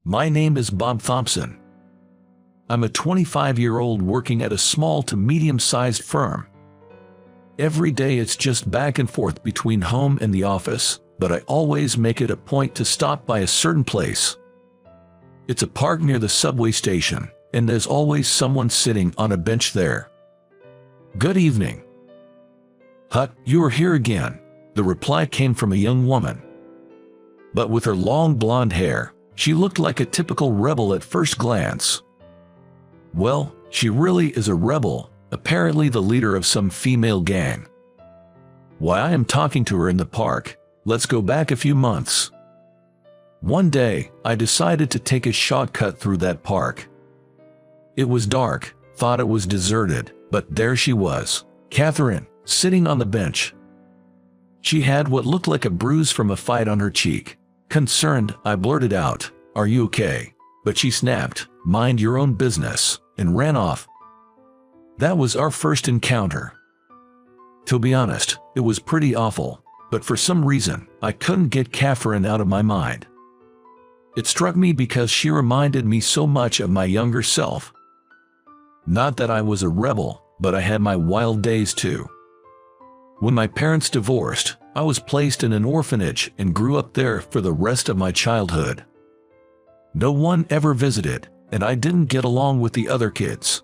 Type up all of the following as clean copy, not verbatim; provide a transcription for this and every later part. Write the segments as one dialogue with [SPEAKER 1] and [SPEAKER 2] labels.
[SPEAKER 1] My name is Bob Thompson. I'm a 25-year-old working at a small to medium-sized firm. Every day it's just back and forth between home and the office, but I always make it a point to stop by a certain place. It's a park near the subway station, and there's always someone sitting on a bench there. "Good evening." "Huh, you are here again," the reply came from a young woman. But with her long blonde hair, she looked like a typical rebel at first glance. Well, she really is a rebel, apparently the leader of some female gang. Why I am talking to her in the park, let's go back a few months. One day, I decided to take a shortcut through that park. It was dark, thought it was deserted, but there she was, Catherine, sitting on the bench. She had what looked like a bruise from a fight on her cheek. Concerned, I blurted out, "Are you okay?" But she snapped, "Mind your own business," and ran off. That was our first encounter. To be honest, it was pretty awful, but for some reason, I couldn't get Catherine out of my mind. It struck me because she reminded me so much of my younger self. Not that I was a rebel, but I had my wild days too. When my parents divorced, I was placed in an orphanage and grew up there for the rest of my childhood. No one ever visited, and I didn't get along with the other kids.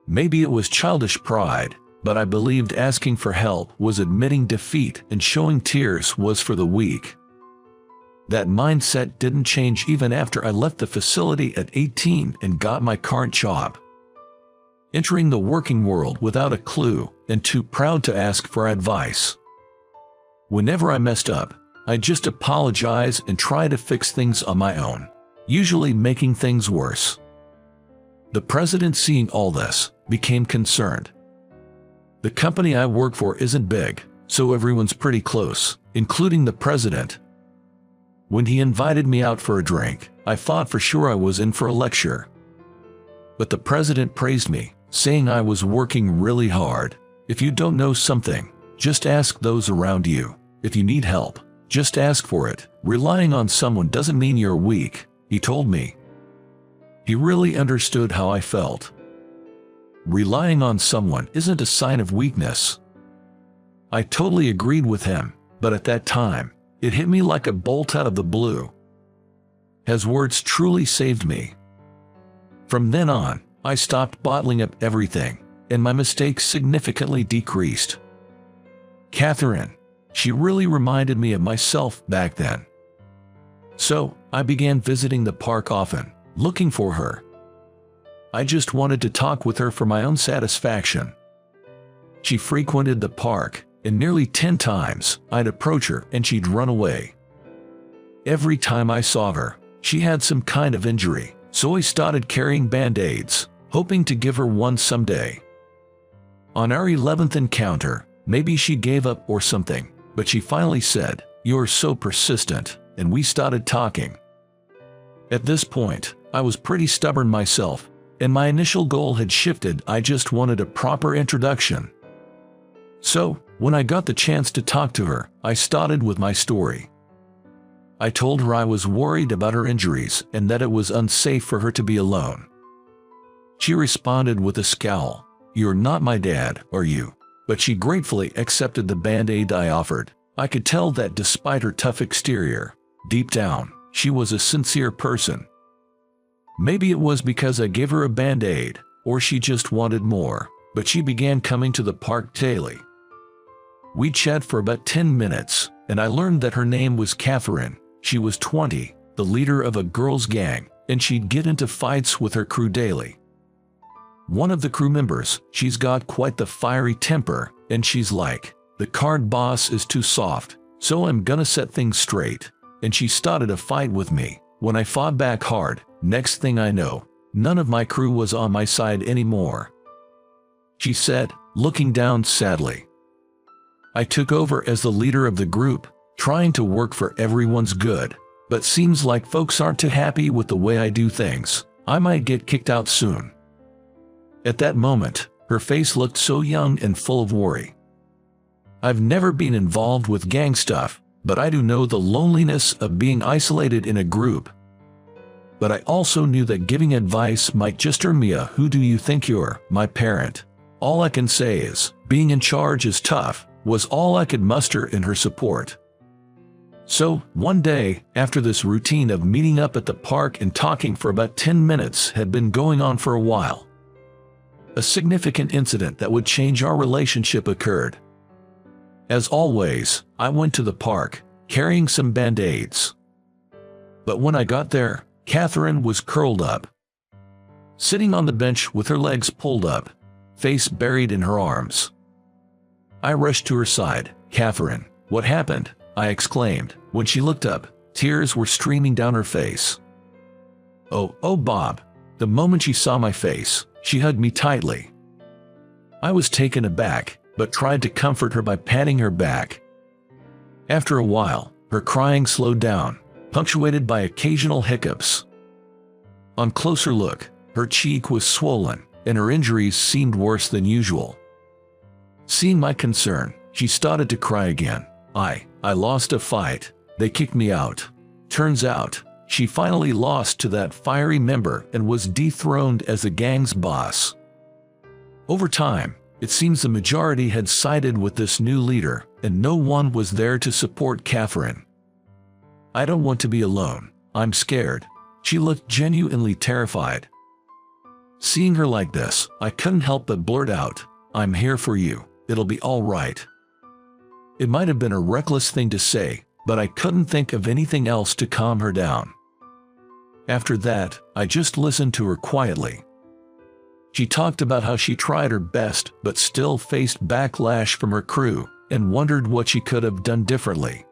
[SPEAKER 1] Maybe it was childish pride, but I believed asking for help was admitting defeat and showing tears was for the weak. That mindset didn't change even after I left the facility at 18 and got my current job. Entering the working world without a clue and too proud to ask for advice. Whenever I messed up, I just apologize and try to fix things on my own, usually making things worse. The president, seeing all this, became concerned. The company I work for isn't big, so everyone's pretty close, including the president. When he invited me out for a drink, I thought for sure I was in for a lecture. But the president praised me, saying I was working really hard. "If you don't know something, just ask those around you. If you need help, just ask for it. Relying on someone doesn't mean you're weak," he told me. He really understood how I felt. Relying on someone isn't a sign of weakness. I totally agreed with him, but at that time, it hit me like a bolt out of the blue. His words truly saved me. From then on, I stopped bottling up everything, and my mistakes significantly decreased. Catherine, she really reminded me of myself back then. So, I began visiting the park often, looking for her. I just wanted to talk with her for my own satisfaction. She frequented the park, and nearly 10 times, I'd approach her and she'd run away. Every time I saw her, she had some kind of injury, so I started carrying band-aids, hoping to give her one someday. On our 11th encounter, maybe she gave up or something, but she finally said, "You're so persistent," and we started talking. At this point, I was pretty stubborn myself, and my initial goal had shifted. I just wanted a proper introduction. So, when I got the chance to talk to her, I started with my story. I told her I was worried about her injuries and that it was unsafe for her to be alone. She responded with a scowl, "You're not my dad, are you?" But she gratefully accepted the band-aid I offered. I could tell that despite her tough exterior, deep down, she was a sincere person. Maybe it was because I gave her a band-aid, or she just wanted more, but she began coming to the park daily. We chat for about 10 minutes, and I learned that her name was Catherine. She was 20, the leader of a girls' gang, and she'd get into fights with her crew daily. One of the crew members, she's got quite the fiery temper, and she's like, "The card boss is too soft, so I'm gonna set things straight," and she started a fight with me. When I fought back hard, next thing I know, none of my crew was on my side anymore. She said, looking down sadly. I took over as the leader of the group, trying to work for everyone's good, but seems like folks aren't too happy with the way I do things. I might get kicked out soon. At that moment, her face looked so young and full of worry. I've never been involved with gang stuff, but I do know the loneliness of being isolated in a group. but I also knew that giving advice might just earn me a "who do you think you're, my parent." All I can say is, being in charge is tough, was all I could muster in her support. So, one day, after this routine of meeting up at the park and talking for about 10 minutes had been going on for a while, a significant incident that would change our relationship occurred. As always, I went to the park, carrying some band-aids. But when I got there, Catherine was curled up, sitting on the bench with her legs pulled up, face buried in her arms. I rushed to her side. "Catherine, what happened?" I exclaimed. When she looked up, tears were streaming down her face. Oh, Bob." The moment she saw my face, she hugged me tightly. I was taken aback, but tried to comfort her by patting her back. After a while, her crying slowed down, punctuated by occasional hiccups. On closer look, her cheek was swollen, and her injuries seemed worse than usual. Seeing my concern, she started to cry again. I lost a fight. They kicked me out. Turns out, she finally lost to that fiery member and was dethroned as the gang's boss. Over time, it seems the majority had sided with this new leader, and no one was there to support Catherine. "I don't want to be alone. I'm scared." She looked genuinely terrified. Seeing her like this, I couldn't help but blurt out, "I'm here for you. It'll be all right." It might have been a reckless thing to say, but I couldn't think of anything else to calm her down. After that, I just listened to her quietly. She talked about how she tried her best but still faced backlash from her crew, and wondered what she could have done differently.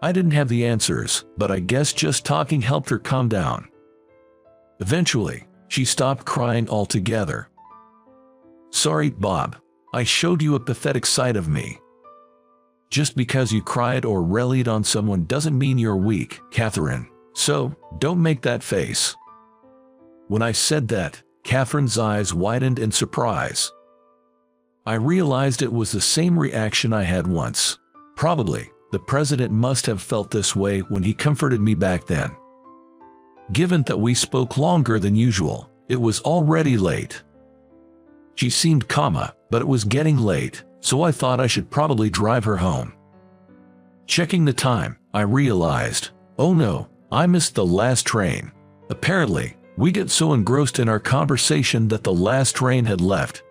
[SPEAKER 1] I didn't have the answers, but I guess just talking helped her calm down. Eventually, she stopped crying altogether. "Sorry, Bob. I showed you a pathetic side of me." Just because you cried or rallied on someone doesn't mean you're weak, Catherine. So, don't make that face. When I said that, Catherine's eyes widened in surprise. I realized it was the same reaction I had once. Probably, the president must have felt this way when he comforted me back then. Given that we spoke longer than usual, it was already late. She seemed calmer, but it was getting late, so I thought I should probably drive her home. Checking the time, I realized, oh no, I missed the last train. Apparently, we get so engrossed in our conversation that the last train had left.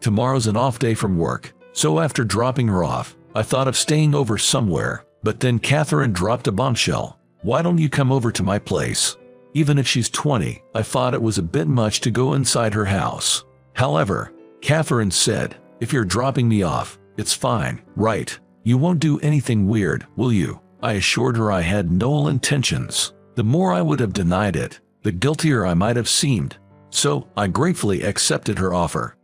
[SPEAKER 1] Tomorrow's an off day from work, so after dropping her off, I thought of staying over somewhere, but then Catherine dropped a bombshell. "Why don't you come over to my place?" Even if she's 20, I thought it was a bit much to go inside her house. However, Catherine said, "If you're dropping me off, it's fine, right? You won't do anything weird, will you?" I assured her I had no ill intentions. The more I would have denied it, the guiltier I might have seemed. So, I gratefully accepted her offer.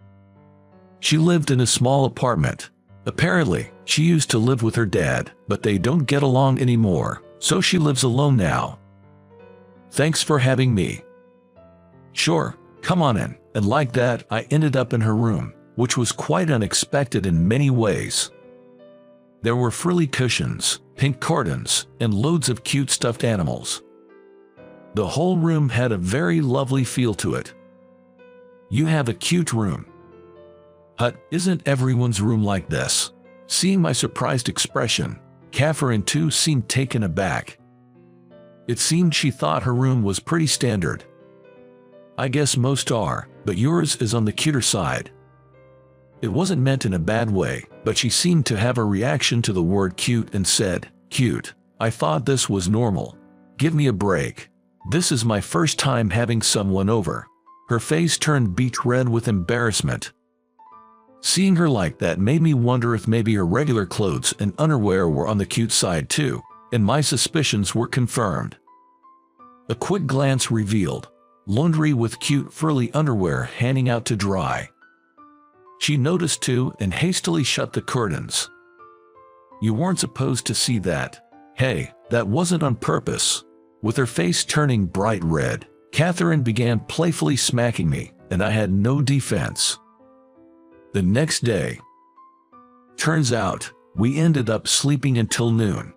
[SPEAKER 1] She lived in a small apartment. Apparently, she used to live with her dad, but they don't get along anymore, so she lives alone now. "Thanks for having me." "Sure, come on in." And like that, I ended up in her room, which was quite unexpected in many ways. There were frilly cushions, pink curtains, and loads of cute stuffed animals. The whole room had a very lovely feel to it. "You have a cute room." "Hut, isn't everyone's room like this?" Seeing my surprised expression, Catherine too seemed taken aback. It seemed she thought her room was pretty standard. "I guess most are, but yours is on the cuter side." It wasn't meant in a bad way, but she seemed to have a reaction to the word cute and said, "Cute? I thought this was normal. Give me a break. This is my first time having someone over." Her face turned beet red with embarrassment. Seeing her like that made me wonder if maybe her regular clothes and underwear were on the cute side too, and my suspicions were confirmed. A quick glance revealed laundry with cute frilly underwear hanging out to dry. She noticed too and hastily shut the curtains. "You weren't supposed to see that." "Hey, that wasn't on purpose." With her face turning bright red, Catherine began playfully smacking me, and I had no defense. The next day, turns out, we ended up sleeping until noon.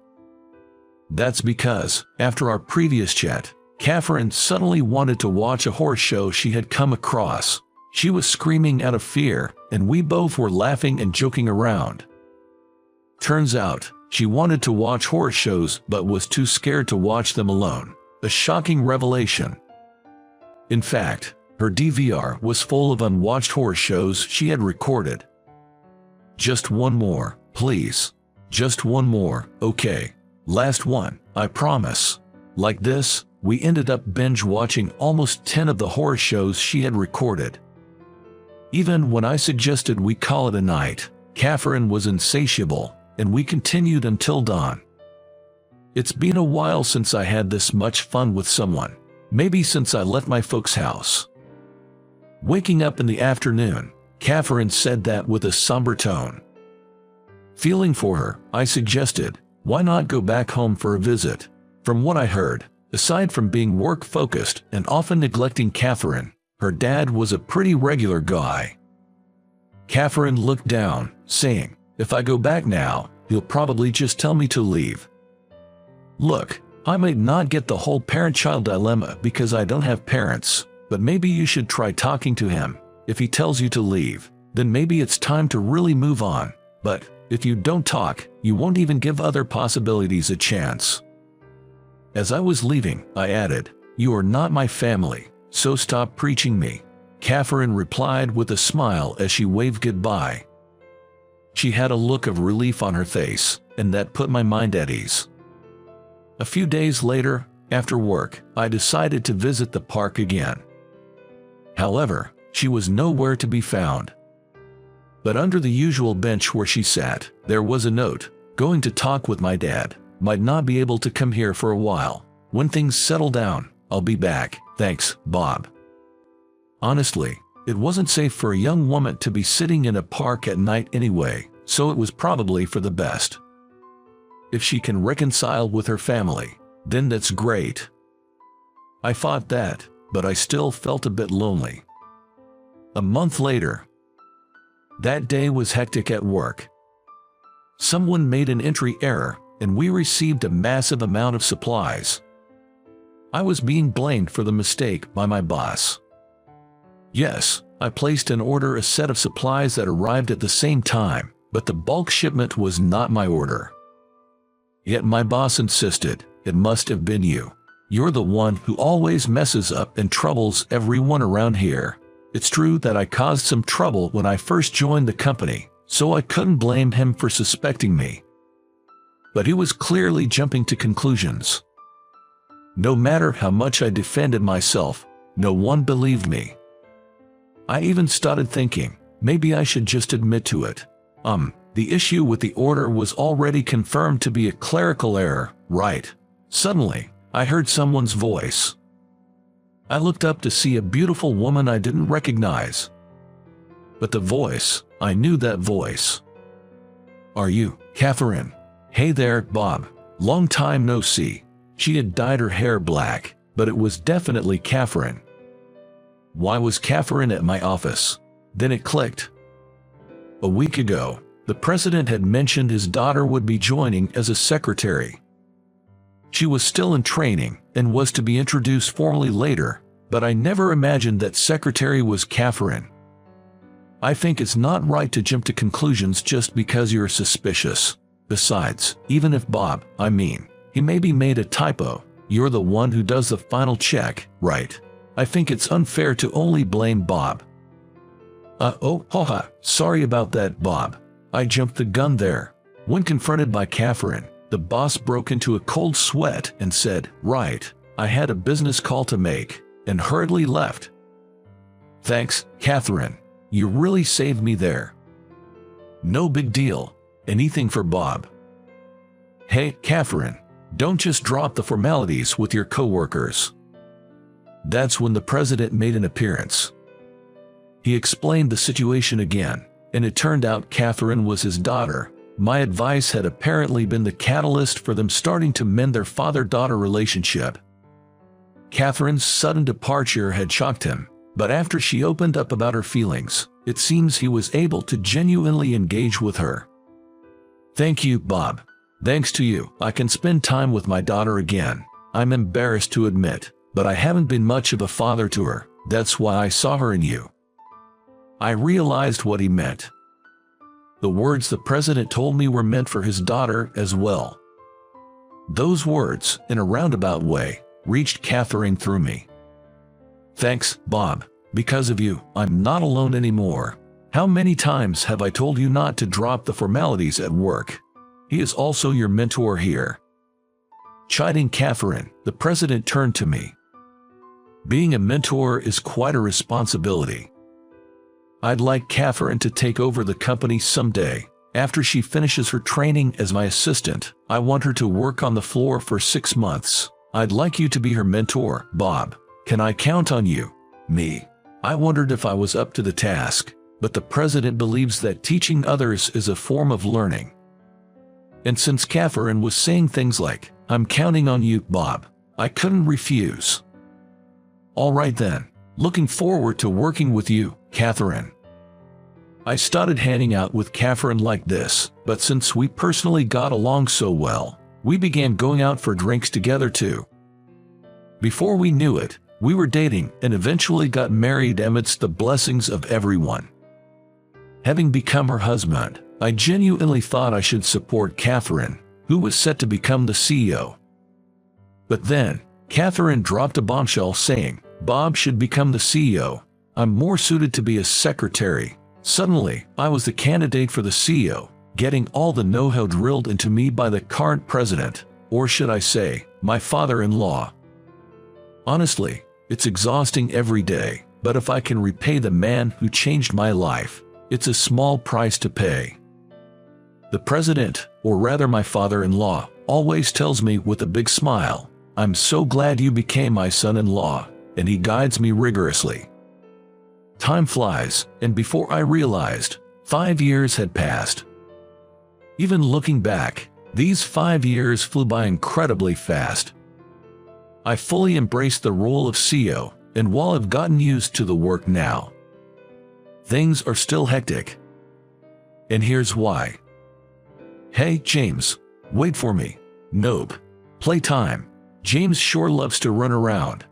[SPEAKER 1] That's because, after our previous chat, Catherine suddenly wanted to watch a horse show she had come across. She was screaming out of fear, and we both were laughing and joking around. Turns out, she wanted to watch horse shows but was too scared to watch them alone. A shocking revelation. In fact, her DVR was full of unwatched horse shows she had recorded. Just one more, please. Just one more, okay. Last one, I promise. Like this, we ended up binge-watching almost 10 of the horror shows she had recorded. Even when I suggested we call it a night, Catherine was insatiable, and we continued until dawn. It's been a while since I had this much fun with someone, maybe since I left my folks' house. Waking up in the afternoon, Catherine said that with a somber tone. Feeling for her, I suggested, why not go back home for a visit? From what I heard, aside from being work-focused and often neglecting Catherine, her dad was a pretty regular guy. Catherine looked down, saying, if I go back now, he'll probably just tell me to leave. Look, I may not get the whole parent-child dilemma because I don't have parents, but maybe you should try talking to him. If he tells you to leave, then maybe it's time to really move on. But if you don't talk, you won't even give other possibilities a chance. As I was leaving, I added, you are not my family, so stop preaching me. Catherine replied with a smile as she waved goodbye. She had a look of relief on her face, and that put my mind at ease. A few days later, after work, I decided to visit the park again. However, she was nowhere to be found. But under the usual bench where she sat, there was a note, going to talk with my dad, might not be able to come here for a while. When things settle down, I'll be back. Thanks, Bob. Honestly, it wasn't safe for a young woman to be sitting in a park at night anyway, so it was probably for the best. If she can reconcile with her family, then that's great. I thought that, but I still felt a bit lonely. A month later. That day was hectic at work. Someone made an entry error, and we received a massive amount of supplies. I was being blamed for the mistake by my boss. Yes, I placed an order a set of supplies that arrived at the same time, but the bulk shipment was not my order. Yet my boss insisted, it must have been you. You're the one who always messes up and troubles everyone around here. It's true that I caused some trouble when I first joined the company, so I couldn't blame him for suspecting me. But he was clearly jumping to conclusions. No matter how much I defended myself, no one believed me. I even started thinking, maybe I should just admit to it. The issue with the order was already confirmed to be a clerical error, right? Suddenly, I heard someone's voice. I looked up to see a beautiful woman I didn't recognize. But the voice, I knew that voice. Are you, Catherine? Hey there, Bob. Long time no see. She had dyed her hair black, but it was definitely Catherine. Why was Catherine at my office? Then it clicked. A week ago, the president had mentioned his daughter would be joining as a secretary. She was still in training and was to be introduced formally later, but I never imagined that secretary was Catherine. I think it's not right to jump to conclusions just because you're suspicious. Besides, even if Bob, he maybe made a typo, you're the one who does the final check, right? I think it's unfair to only blame Bob. Sorry about that, Bob. I jumped the gun there. When confronted by Catherine, the boss broke into a cold sweat and said, right, I had a business call to make, and hurriedly left. Thanks, Catherine. You really saved me there. No big deal. Anything for Bob. Hey, Catherine, don't just drop the formalities with your coworkers. That's when the president made an appearance. He explained the situation again, and it turned out Catherine was his daughter. My advice had apparently been the catalyst for them starting to mend their father-daughter relationship. Catherine's sudden departure had shocked him, but after she opened up about her feelings, it seems he was able to genuinely engage with her. Thank you, Bob. Thanks to you, I can spend time with my daughter again. I'm embarrassed to admit, but I haven't been much of a father to her. That's why I saw her in you." I realized what he meant. The words the president told me were meant for his daughter as well. Those words, in a roundabout way, reached Catherine through me. "Thanks, Bob. Because of you, I'm not alone anymore. How many times have I told you not to drop the formalities at work? He is also your mentor here." Chiding Catherine, the president turned to me. "Being a mentor is quite a responsibility. I'd like Catherine to take over the company someday. After she finishes her training as my assistant, I want her to work on the floor for 6 months. I'd like you to be her mentor, Bob. Can I count on you?" Me. I wondered if I was up to the task, but the president believes that teaching others is a form of learning. And since Catherine was saying things like, "I'm counting on you, Bob," I couldn't refuse. "All right then. Looking forward to working with you, Catherine." I started hanging out with Catherine like this, but since we personally got along so well, we began going out for drinks together too. Before we knew it, we were dating and eventually got married amidst the blessings of everyone. Having become her husband, I genuinely thought I should support Catherine, who was set to become the CEO. But then, Catherine dropped a bombshell saying, "Bob should become the CEO. I'm more suited to be a secretary." Suddenly, I was the candidate for the CEO, getting all the know-how drilled into me by the current president, or should I say, my father-in-law. Honestly, it's exhausting every day, but if I can repay the man who changed my life, it's a small price to pay. The president, or rather my father-in-law, always tells me with a big smile, "I'm so glad you became my son-in-law," and he guides me rigorously. Time flies, and before I realized, 5 years had passed. Even looking back, these 5 years flew by incredibly fast. I fully embraced the role of CEO, and while I've gotten used to the work now, things are still hectic. And here's why. "Hey, James, wait for me." "Nope. Playtime." James sure loves to run around.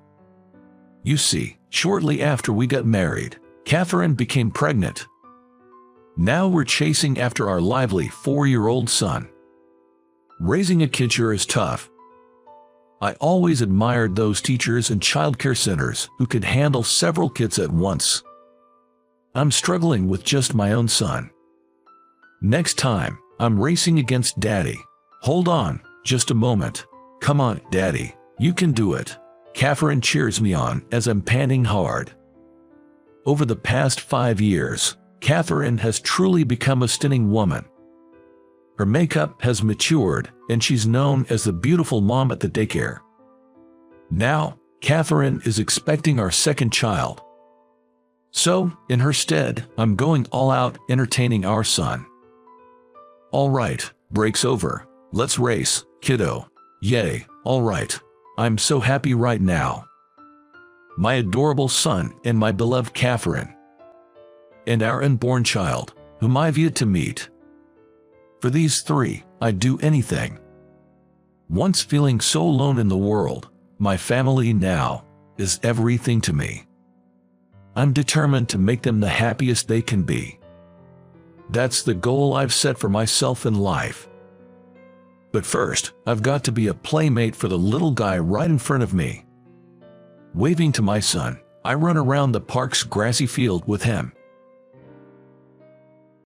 [SPEAKER 1] You see, shortly after we got married, Catherine became pregnant. Now we're chasing after our lively 4-year-old son. Raising a kid sure is tough. I always admired those teachers and childcare centers who could handle several kids at once. I'm struggling with just my own son. Next time, I'm racing against Daddy. "Hold on, just a moment. Come on, Daddy, you can do it." Catherine cheers me on as I'm panting hard. Over the past 5 years, Catherine has truly become a stunning woman. Her makeup has matured, and she's known as the beautiful mom at the daycare. Now, Catherine is expecting our second child. So, in her stead, I'm going all out entertaining our son. "All right, break's over. Let's race, kiddo." "Yay, all right. I'm so happy right now." My adorable son and my beloved Catherine. And our unborn child, whom I've yet to meet. For these three, I'd do anything. Once feeling so alone in the world, my family now is everything to me. I'm determined to make them the happiest they can be. That's the goal I've set for myself in life. But first, I've got to be a playmate for the little guy right in front of me. Waving to my son, I run around the park's grassy field with him.